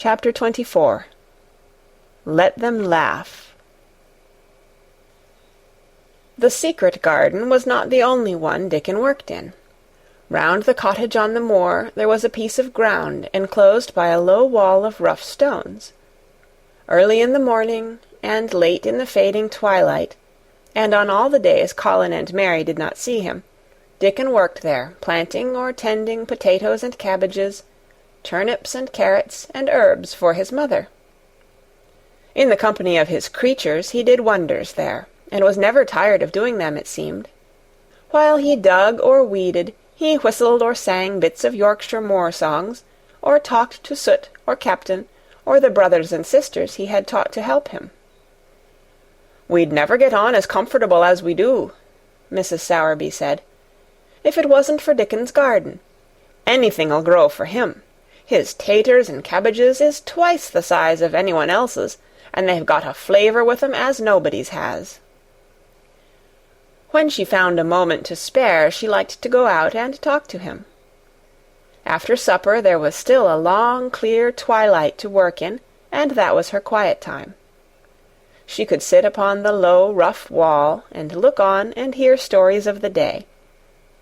Chapter 24. Let Them Laugh. The secret garden was not the only one Dickon worked in. Round the cottage on the moor there was a piece of ground enclosed by a low wall of rough stones. Early in the morning, and late in the fading twilight, and on all the days Colin and Mary did not see him, Dickon worked there, planting or tending potatoes and cabbages, turnips and carrots and herbs for his mother. In the company of his creatures he did wonders there, and was never tired of doing them, it seemed. While he dug or weeded, he whistled or sang bits of Yorkshire moor songs, or talked to Soot or Captain, or the brothers and sisters he had taught to help him. "We'd never get on as comfortable as we do," Mrs. Sowerby said, "if it wasn't for Dickon's garden. Anything'll grow for him. His taters and cabbages is twice the size of anyone else's, and they've got a flavour with 'em as nobody's has." When she found a moment to spare, she liked to go out and talk to him. After supper there was still a long, clear twilight to work in, and that was her quiet time. She could sit upon the low, rough wall, and look on and hear stories of the day.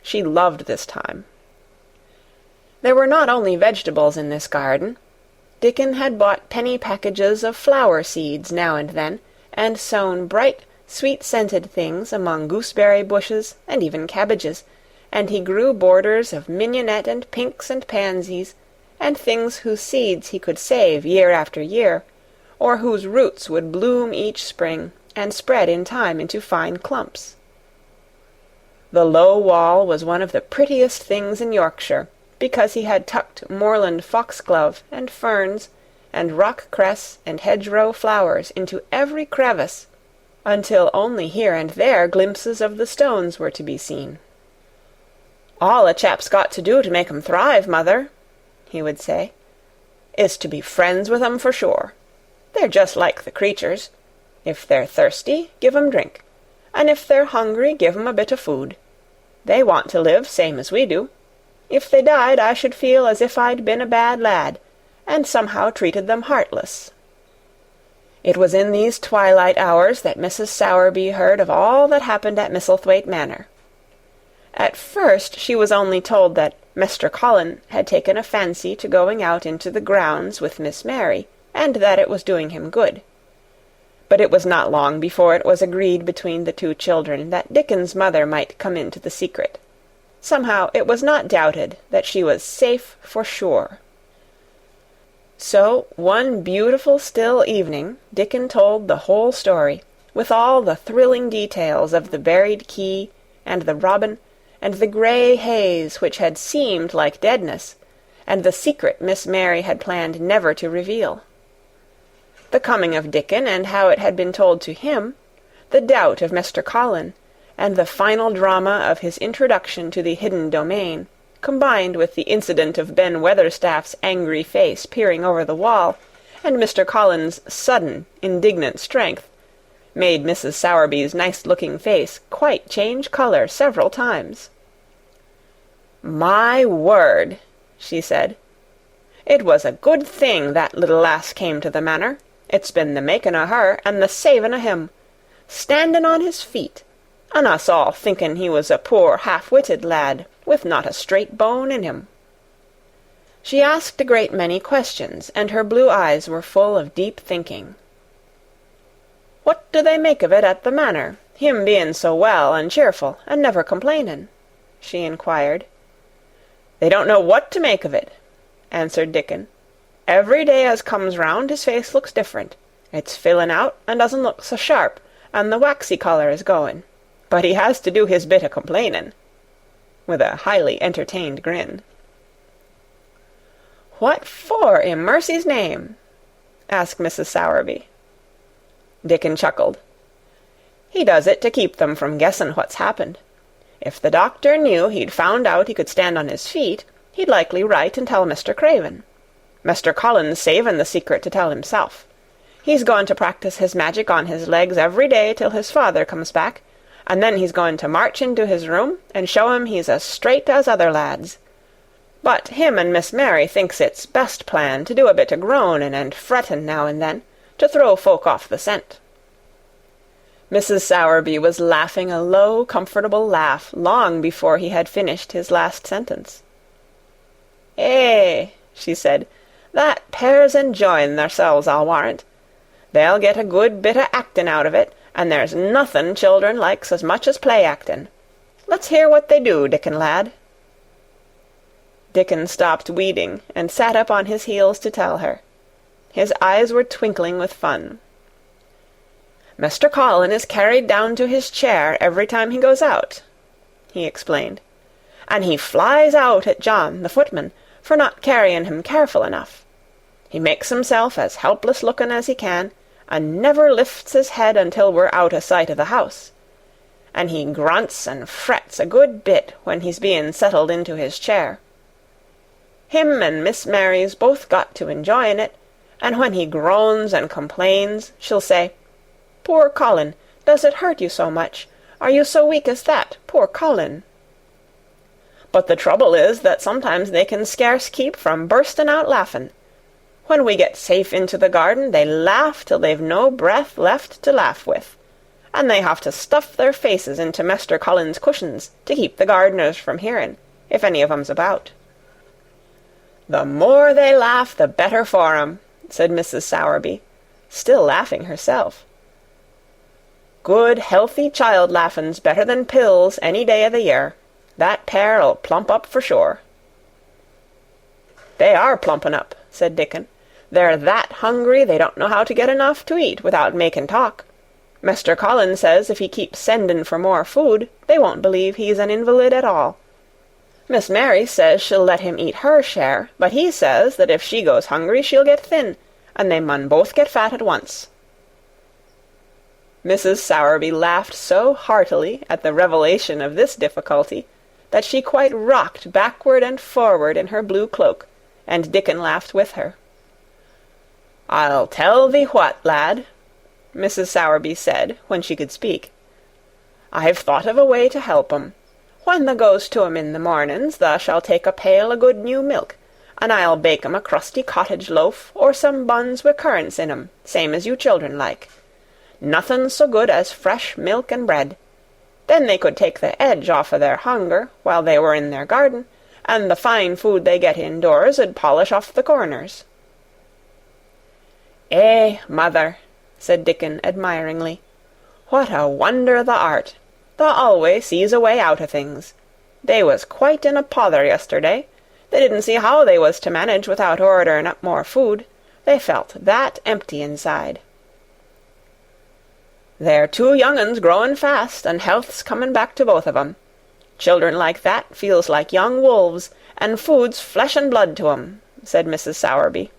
She loved this time. There were not only vegetables in this garden. Dickon had bought penny packages of flower seeds now and then, and sown bright, sweet-scented things among gooseberry bushes and even cabbages, and he grew borders of mignonette and pinks and pansies, and things whose seeds he could save year after year, or whose roots would bloom each spring and spread in time into fine clumps. The low wall was one of the prettiest things in Yorkshire, because he had tucked moorland foxglove and ferns and rock cress and hedgerow flowers into every crevice, until only here and there glimpses of the stones were to be seen. "All a chap's got to do to make 'em thrive, mother," he would say, "is to be friends with 'em for sure. They're just like the creatures. If they're thirsty, give 'em drink, and if they're hungry, give 'em a bit of food. They want to live same as we do. If they died, I should feel as if I'd been a bad lad, and somehow treated them heartless." It was in these twilight hours that Mrs. Sowerby heard of all that happened at Misselthwaite Manor. At first she was only told that Mr. Colin had taken a fancy to going out into the grounds with Miss Mary, and that it was doing him good. But it was not long before it was agreed between the two children that Dickon's mother might come into the secret. Somehow it was not doubted that she was safe for sure. So one beautiful still evening Dickon told the whole story, with all the thrilling details of the buried key, and the robin, and the grey haze which had seemed like deadness, and the secret Miss Mary had planned never to reveal. The coming of Dickon, and how it had been told to him, the doubt of Mr. Colin, and the final drama of his introduction to the hidden domain, combined with the incident of Ben Weatherstaff's angry face peering over the wall, and Mr. Colin's sudden, indignant strength, made Mrs. Sowerby's nice-looking face quite change colour several times. "My word," she said, "it was a good thing that little lass came to the manor. It's been the making o' her and the saving o' him. Standing on his feet, and us all thinking he was a poor half-witted lad, with not a straight bone in him." She asked a great many questions, and her blue eyes were full of deep thinking. "What do they make of it at the manor, him being so well and cheerful, and never complaining?" she inquired. "They don't know what to make of it," answered Dickon. "Every day as comes round his face looks different. It's filling out, and doesn't look so sharp, and the waxy colour is going. But he has to do his bit o' complaining," with a highly entertained grin. "What for, in mercy's name?" asked Mrs. Sowerby. Dickon chuckled. "He does it to keep them from guessing what's happened. If the doctor knew he'd found out he could stand on his feet, he'd likely write and tell Mr. Craven. Mr. Colin's saving the secret to tell himself. He's going to practice his magic on his legs every day till his father comes back, and then he's going to march into his room and show him he's as straight as other lads. But him and Miss Mary thinks it's best plan to do a bit o' groaning and fretting now and then, to throw folk off the scent." Mrs. Sowerby was laughing a low, comfortable laugh long before he had finished his last sentence. "Eh," she said, "that pair's enjoying theirselves, I'll warrant. They'll get a good bit o' acting out of it, and there's nothing children likes as much as play-acting. Let's hear what they do, Dickon lad." Dickon stopped weeding and sat up on his heels to tell her. His eyes were twinkling with fun. "Mr. Colin is carried down to his chair every time he goes out," he explained, "and he flies out at John, the footman, for not carrying him careful enough. He makes himself as helpless-looking as he can, and never lifts his head until we're out o' sight of the house. And he grunts and frets a good bit when he's being settled into his chair. Him and Miss Mary's both got to enjoying it, and when he groans and complains, she'll say, 'Poor Colin, does it hurt you so much? Are you so weak as that, poor Colin?' But the trouble is that sometimes they can scarce keep from bursting out laughing. When we get safe into the garden, they laugh till they've no breath left to laugh with, and they have to stuff their faces into Mester Colin's cushions to keep the gardeners from hearing, if any of 'em's about." "The more they laugh, the better for 'em," said Mrs. Sowerby, still laughing herself. "Good, healthy child laughing's better than pills any day o' the year. That pair'll plump up for sure." "They are plumping up," said Dickon. "They're that hungry they don't know how to get enough to eat without making talk. Mr. Colin says if he keeps sending for more food, they won't believe he's an invalid at all. Miss Mary says she'll let him eat her share, but he says that if she goes hungry she'll get thin, and they mun both get fat at once." Mrs. Sowerby laughed so heartily at the revelation of this difficulty that she quite rocked backward and forward in her blue cloak, and Dickon laughed with her. "I'll tell thee what, lad," Mrs. Sowerby said, when she could speak. "I've thought of a way to help 'em. When thou goes to 'em in the mornings, thou shall take a pail o' good new milk, and I'll bake 'em a crusty cottage loaf, or some buns wi' currants in 'em, same as you children like. Nothing so good as fresh milk and bread. Then they could take the edge off o' their hunger while they were in their garden, and the fine food they get indoors 'ud polish off the corners." "Eh, mother," said Dickon admiringly, "what a wonder thou art! Thou always sees a way out o' things. They was quite in a pother yesterday. They didn't see how they was to manage without ordering up more food. They felt that empty inside." "They're two young uns growing fast, and health's coming back to both of 'em. Children like that feels like young wolves, and food's flesh and blood to 'em," said Mrs. Sowerby.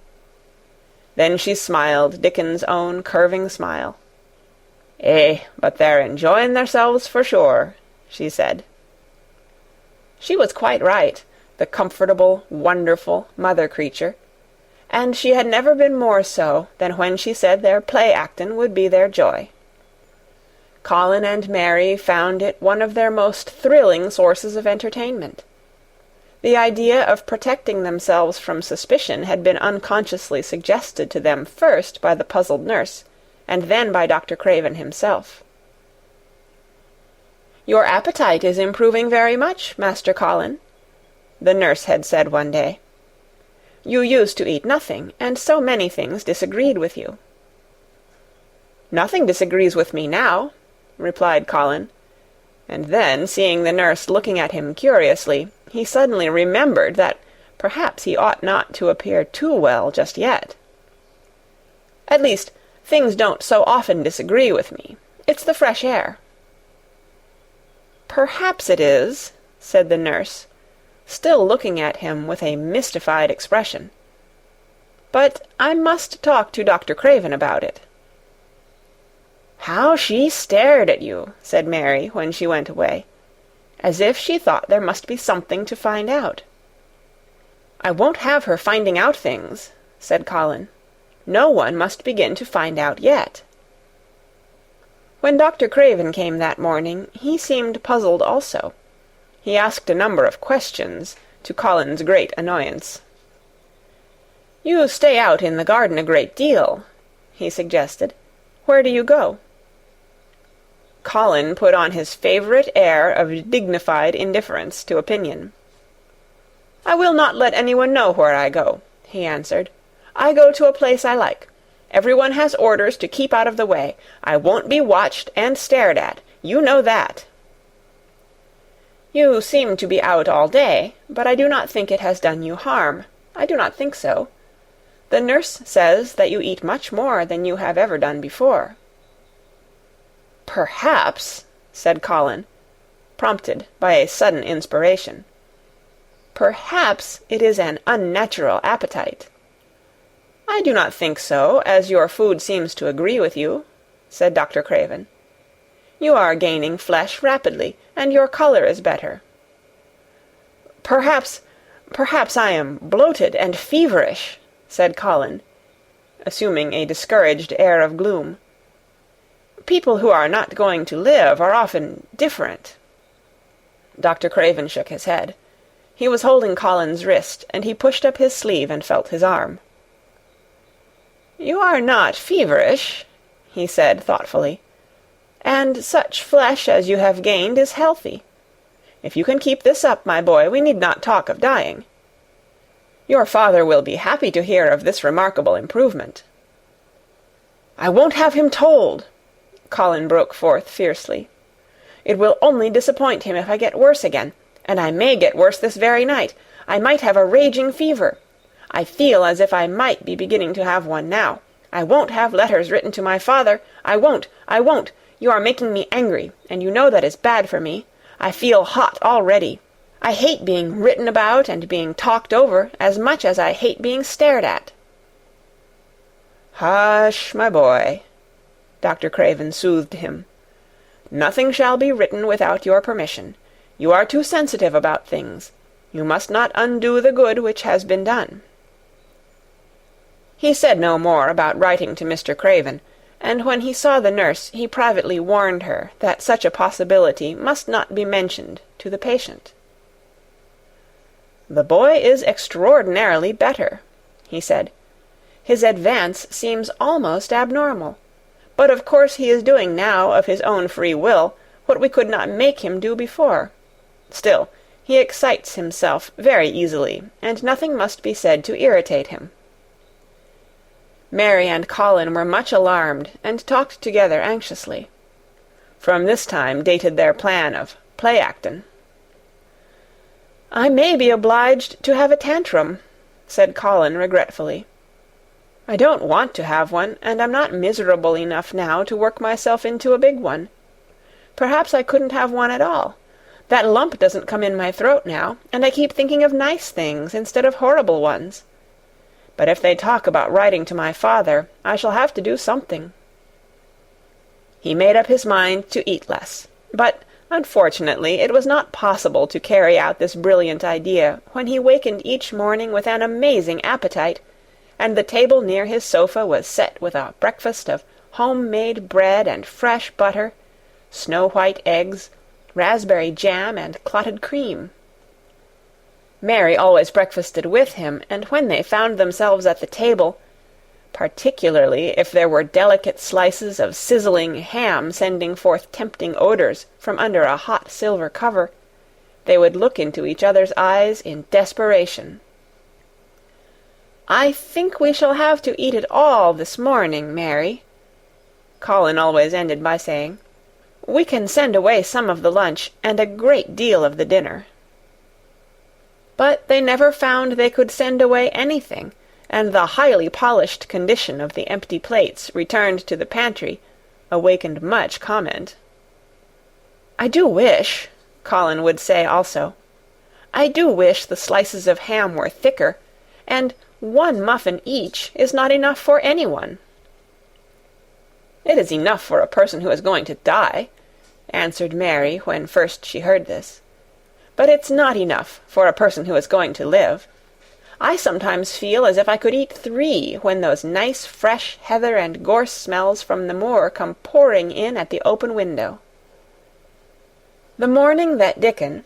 Then she smiled Dickon's own curving smile. "Eh, but they're enjoying theirselves for sure," she said. She was quite right, the comfortable, wonderful mother creature, and she had never been more so than when she said their play-actin' would be their joy. Colin and Mary found it one of their most thrilling sources of entertainment. The idea of protecting themselves from suspicion had been unconsciously suggested to them first by the puzzled nurse, and then by Dr. Craven himself. "Your appetite is improving very much, Master Colin," the nurse had said one day. "You used to eat nothing, and so many things disagreed with you." "Nothing disagrees with me now," replied Colin, and then, seeing the nurse looking at him curiously, he suddenly remembered that perhaps he ought not to appear too well just yet. "At least, things don't so often disagree with me. It's the fresh air." "Perhaps it is," said the nurse, still looking at him with a mystified expression. "But I must talk to Dr. Craven about it." "How she stared at you," said Mary, when she went away, "as if she thought there must be something to find out." "I won't have her finding out things," said Colin. "No one must begin to find out yet." When Dr. Craven came that morning, he seemed puzzled also. He asked a number of questions, to Colin's great annoyance. "You stay out in the garden a great deal," he suggested. "Where do you go?" Colin put on his favourite air of dignified indifference to opinion. "I will not let anyone know where I go," he answered. "I go to a place I like. Everyone has orders to keep out of the way. I won't be watched and stared at. You know that." "You seem to be out all day, but I do not think it has done you harm. I do not think so. The nurse says that you eat much more than you have ever done before." "Perhaps," said Colin, prompted by a sudden inspiration, "perhaps it is an unnatural appetite." "I do not think so, as your food seems to agree with you," said Dr. Craven. "You are gaining flesh rapidly, and your colour is better." Perhaps I am bloated and feverish," said Colin, assuming a discouraged air of gloom. "People who are not going to live are often different." Dr. Craven shook his head. He was holding Colin's wrist, and he pushed up his sleeve and felt his arm. "You are not feverish," he said thoughtfully, "and such flesh as you have gained is healthy. If you can keep this up, my boy, we need not talk of dying. Your father will be happy to hear of this remarkable improvement." "I won't have him told," Colin broke forth fiercely. "It will only disappoint him if I get worse again, and I may get worse this very night. I might have a raging fever. I feel as if I might be beginning to have one now. I won't have letters written to my father. I won't. You are making me angry, and you know that is bad for me. I feel hot already. I hate being written about and being talked over as much as I hate being stared at." "Hush, my boy," Dr. Craven soothed him. "Nothing shall be written without your permission. You are too sensitive about things. You must not undo the good which has been done." He said no more about writing to Mr. Craven, and when he saw the nurse he privately warned her that such a possibility must not be mentioned to the patient. "The boy is extraordinarily better," he said. "His advance seems almost abnormal. But of course he is doing now of his own free will what we could not make him do before. Still, he excites himself very easily, and nothing must be said to irritate him." Mary and Colin were much alarmed, and talked together anxiously. From this time dated their plan of play-actin'. "I may be obliged to have a tantrum," said Colin regretfully. "I don't want to have one, and I'm not miserable enough now to work myself into a big one. Perhaps I couldn't have one at all. That lump doesn't come in my throat now, and I keep thinking of nice things instead of horrible ones. But if they talk about writing to my father, I shall have to do something." He made up his mind to eat less, but unfortunately it was not possible to carry out this brilliant idea when he wakened each morning with an amazing appetite, and the table near his sofa was set with a breakfast of home-made bread and fresh butter, snow-white eggs, raspberry jam, and clotted cream. Mary always breakfasted with him, and when they found themselves at the table, particularly if there were delicate slices of sizzling ham sending forth tempting odours from under a hot silver cover, they would look into each other's eyes in desperation. "I think we shall have to eat it all this morning, Mary," Colin always ended by saying. "We can send away some of the lunch and a great deal of the dinner." But they never found they could send away anything, and the highly polished condition of the empty plates returned to the pantry awakened much comment. "I do wish," Colin would say also, "I do wish the slices of ham were thicker, and one muffin each is not enough for anyone." "It is enough for a person who is going to die," answered Mary when first she heard this. "But it's not enough for a person who is going to live. I sometimes feel as if I could eat 3 when those nice fresh heather and gorse smells from the moor come pouring in at the open window." The morning that Dickon,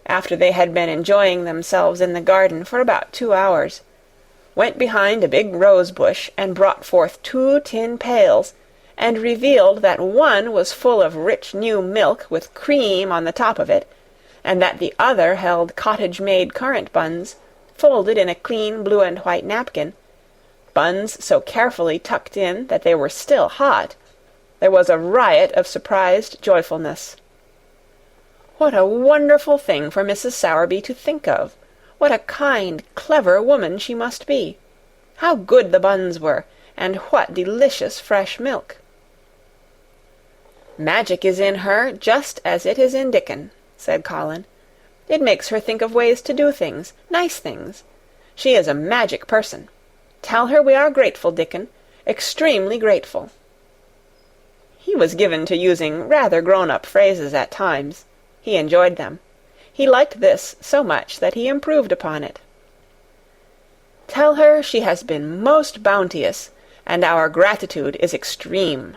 after they had been enjoying themselves in the garden for about 2 hours, went behind a big rose-bush and brought forth 2 tin pails, and revealed that one was full of rich new milk with cream on the top of it, and that the other held cottage-made currant buns, folded in a clean blue and white napkin, buns so carefully tucked in that they were still hot. There was a riot of surprised joyfulness. What a wonderful thing for Mrs. Sowerby to think of! What a kind, clever woman she must be! How good the buns were, and what delicious fresh milk! "Magic is in her, just as it is in Dickon," said Colin. "It makes her think of ways to do things, nice things. She is a magic person. Tell her we are grateful, Dickon, extremely grateful." He was given to using rather grown-up phrases at times. He enjoyed them. He liked this so much that he improved upon it. "Tell her she has been most bounteous, and our gratitude is extreme."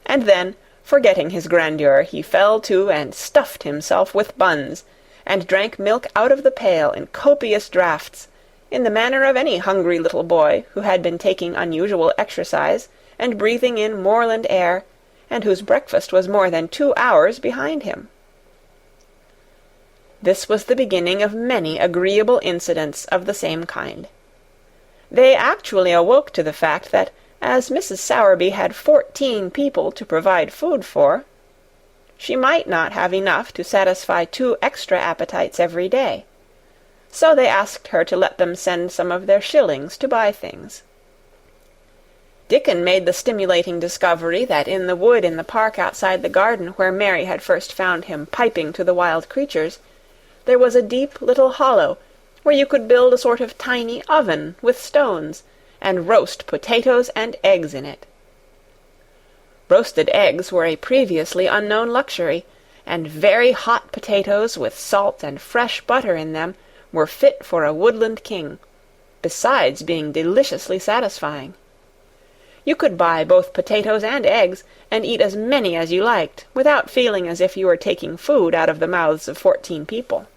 And then, forgetting his grandeur, he fell to and stuffed himself with buns, and drank milk out of the pail in copious draughts, in the manner of any hungry little boy who had been taking unusual exercise and breathing in moorland air, and whose breakfast was more than 2 hours behind him. This was the beginning of many agreeable incidents of the same kind. They actually awoke to the fact that, as Mrs. Sowerby had 14 people to provide food for, she might not have enough to satisfy 2 extra appetites every day. So they asked her to let them send some of their shillings to buy things. Dickon made the stimulating discovery that in the wood in the park outside the garden where Mary had first found him piping to the wild creatures, there was a deep little hollow where you could build a sort of tiny oven with stones, and roast potatoes and eggs in it. Roasted eggs were a previously unknown luxury, and very hot potatoes with salt and fresh butter in them were fit for a woodland king, besides being deliciously satisfying. You could buy both potatoes and eggs, and eat as many as you liked, without feeling as if you were taking food out of the mouths of 14 people.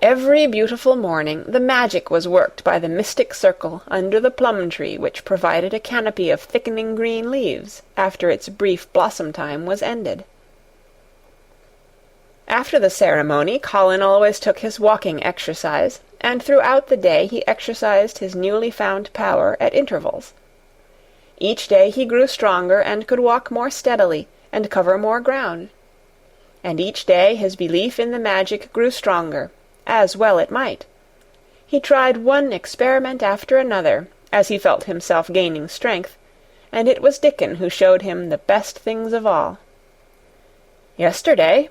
Every beautiful morning the magic was worked by the mystic circle under the plum-tree which provided a canopy of thickening green leaves after its brief blossom-time was ended. After the ceremony, Colin always took his walking exercise, and throughout the day he exercised his newly found power at intervals. Each day he grew stronger and could walk more steadily and cover more ground. And each day his belief in the magic grew stronger, as well it might. He tried one experiment after another, as he felt himself gaining strength, and it was Dickon who showed him the best things of all. "Yesterday,"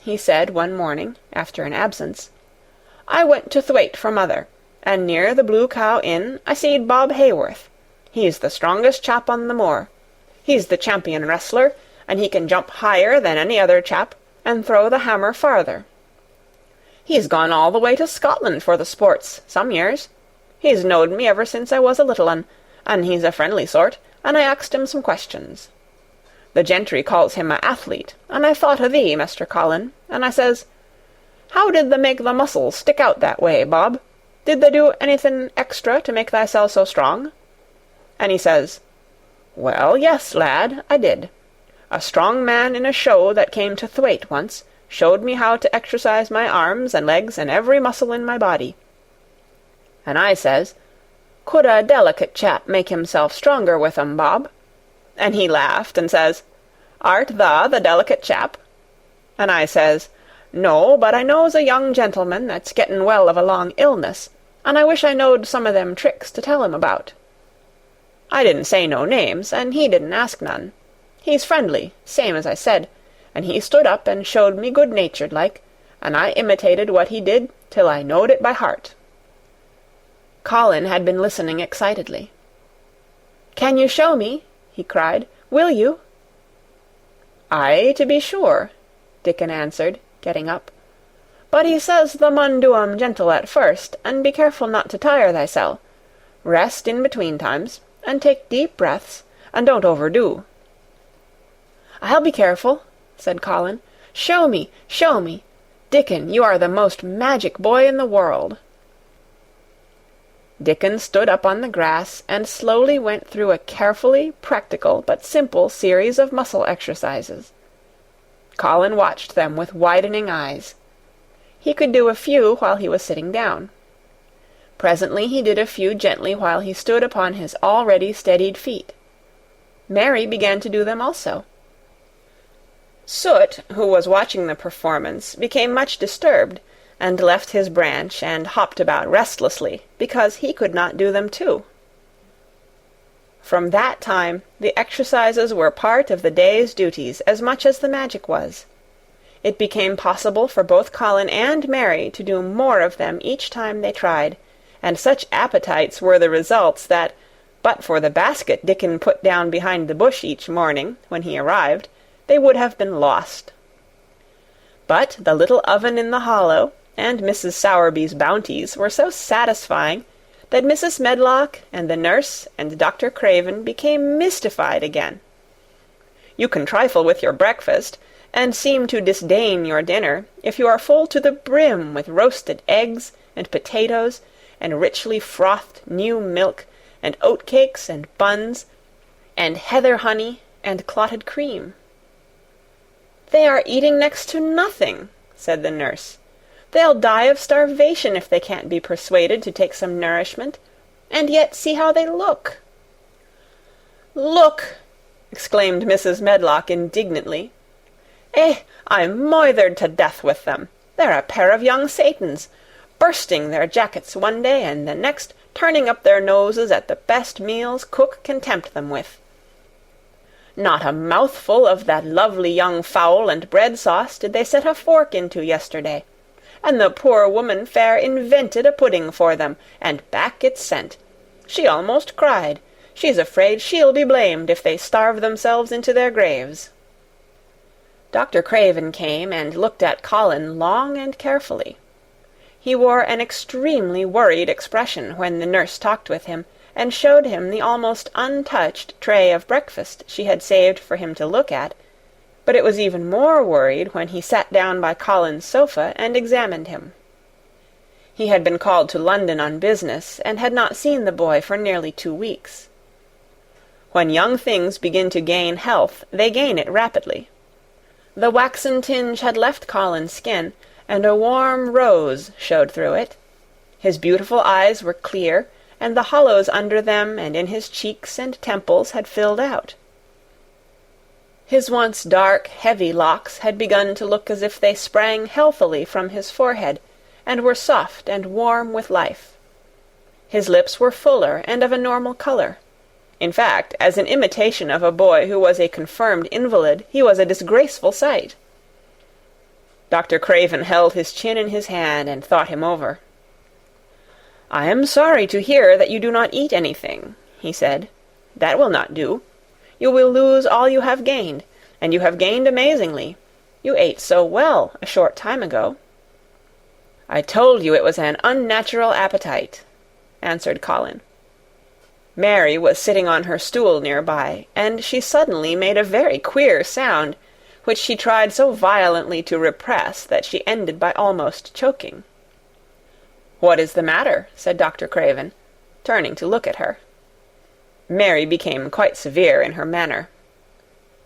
he said one morning, after an absence, "I went to Thwaite for mother, and near the Blue Cow Inn I seed Bob Hayworth. He's the strongest chap on the moor. He's the champion wrestler, and he can jump higher than any other chap, and throw the hammer farther. He's gone all the way to Scotland for the sports, some years. He's knowed me ever since I was a little un, and he's a friendly sort, and I asked him some questions. The gentry calls him a athlete, and I thought o' thee, Mr. Colin, and I says, 'How did they make the muscles stick out that way, Bob? Did they do anything extra to make thyself so strong?' And he says, 'Well, yes, lad, I did. A strong man in a show that came to Thwaite once showed me how to exercise my arms and legs and every muscle in my body.' And I says, 'Could a delicate chap make himself stronger with 'em, Bob?' And he laughed and says, 'Art thou the delicate chap?' And I says, 'No, but I knows a young gentleman that's getting well of a long illness, and I wish I knowed some of them tricks to tell him about.' I didn't say no names, and he didn't ask none. He's friendly, same as I said, and he stood up and showed me good-natured like, and I imitated what he did till I knowed it by heart." Colin had been listening excitedly. "Can you show me?" he cried. "Will you?" "Aye, to be sure," Dickon answered, getting up. "But he says thou mun do 'em gentle at first, and be careful not to tire thysel. Rest in between times, and take deep breaths, and don't overdo." "I'll be careful," said Colin. Show me, show me! Dickon, you are the most magic boy in the world." Dickon stood up on the grass and slowly went through a carefully practical but simple series of muscle exercises. Colin watched them with widening eyes. He could do a few while he was sitting down. Presently he did a few gently while he stood upon his already steadied feet. Mary began to do them also. Soot, who was watching the performance, became much disturbed, and left his branch and hopped about restlessly, because he could not do them too. From that time the exercises were part of the day's duties as much as the magic was. It became possible for both Colin and Mary to do more of them each time they tried, and such appetites were the results that, but for the basket Dickon put down behind the bush each morning, when he arrived, they would have been lost. But the little oven in the hollow, and Mrs. Sowerby's bounties were so satisfying that Mrs. Medlock and the nurse and Dr. Craven became mystified again. You can trifle with your breakfast, and seem to disdain your dinner, if you are full to the brim with roasted eggs and potatoes, and richly frothed new milk, and oatcakes and buns, and heather honey and clotted cream. "They are eating next to nothing," said the nurse. "They'll die of starvation if they can't be persuaded to take some nourishment. And yet see how they look." "Look!" exclaimed Mrs. Medlock indignantly. I'm moithered to death with them. They're a pair of young Satans, bursting their jackets one day, and the next turning up their noses at the best meals cook can tempt them with. Not a mouthful of that lovely young fowl and bread sauce did they set a fork into yesterday, and the poor woman fair invented a pudding for them, and back it sent. She almost cried. She's afraid she'll be blamed if they starve themselves into their graves." Dr. Craven came and looked at Colin long and carefully. He wore an extremely worried expression when the nurse talked with him, and showed him the almost untouched tray of breakfast she had saved for him to look at, but it was even more worried when he sat down by Colin's sofa and examined him. He had been called to London on business, and had not seen the boy for nearly 2 weeks. When young things begin to gain health, they gain it rapidly. The waxen tinge had left Colin's skin, and a warm rose showed through it. His beautiful eyes were clear, and the hollows under them and in his cheeks and temples had filled out. His once dark, heavy locks had begun to look as if they sprang healthily from his forehead, and were soft and warm with life. His lips were fuller and of a normal colour. In fact, as an imitation of a boy who was a confirmed invalid, he was a disgraceful sight. Dr. Craven held his chin in his hand and thought him over. "I am sorry to hear that you do not eat anything," he said. "That will not do. You will lose all you have gained, and you have gained amazingly. You ate so well a short time ago." "I told you it was an unnatural appetite," answered Colin. Mary was sitting on her stool near by, and she suddenly made a very queer sound, which she tried so violently to repress that she ended by almost choking. "What is the matter?" said Dr. Craven, turning to look at her. Mary became quite severe in her manner.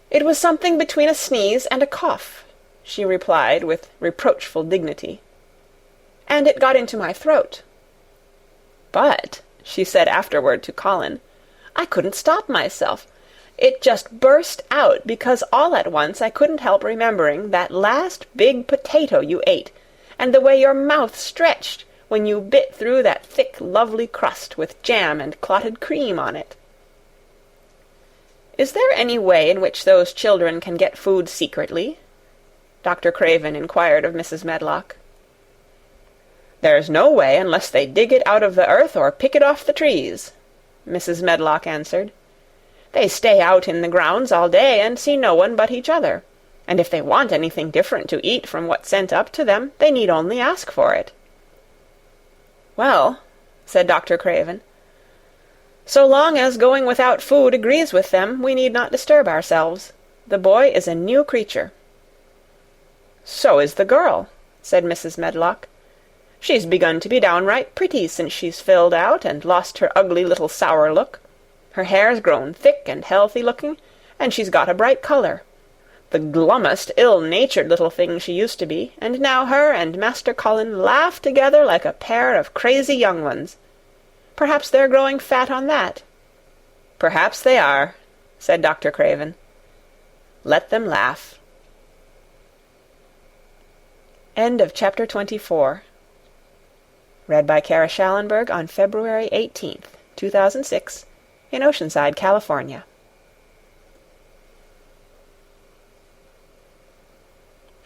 "It was something between a sneeze and a cough," she replied with reproachful dignity. "And it got into my throat. But," she said afterward to Colin, "I couldn't stop myself. It just burst out, because all at once I couldn't help remembering that last big potato you ate, and the way your mouth stretched when you bit through that thick, lovely crust with jam and clotted cream on it." "Is there any way in which those children can get food secretly?" Dr. Craven inquired of Mrs. Medlock. "There's no way unless they dig it out of the earth or pick it off the trees," Mrs. Medlock answered. "They stay out in the grounds all day and see no one but each other, and if they want anything different to eat from what's sent up to them, they need only ask for it." "Well," said Dr. Craven, "so long as going without food agrees with them, we need not disturb ourselves. The boy is a new creature." "So is the girl," said Mrs. Medlock. "She's begun to be downright pretty since she's filled out and lost her ugly little sour look. Her hair's grown thick and healthy-looking, and she's got a bright colour. The glummest, ill-natured little thing she used to be, and now her and Master Colin laugh together like a pair of crazy young ones. Perhaps they're growing fat on that." "Perhaps they are," said Dr. Craven. "Let them laugh." End of Chapter 24. Read by Kara Schallenberg on February 18th, 2006, in Oceanside, California.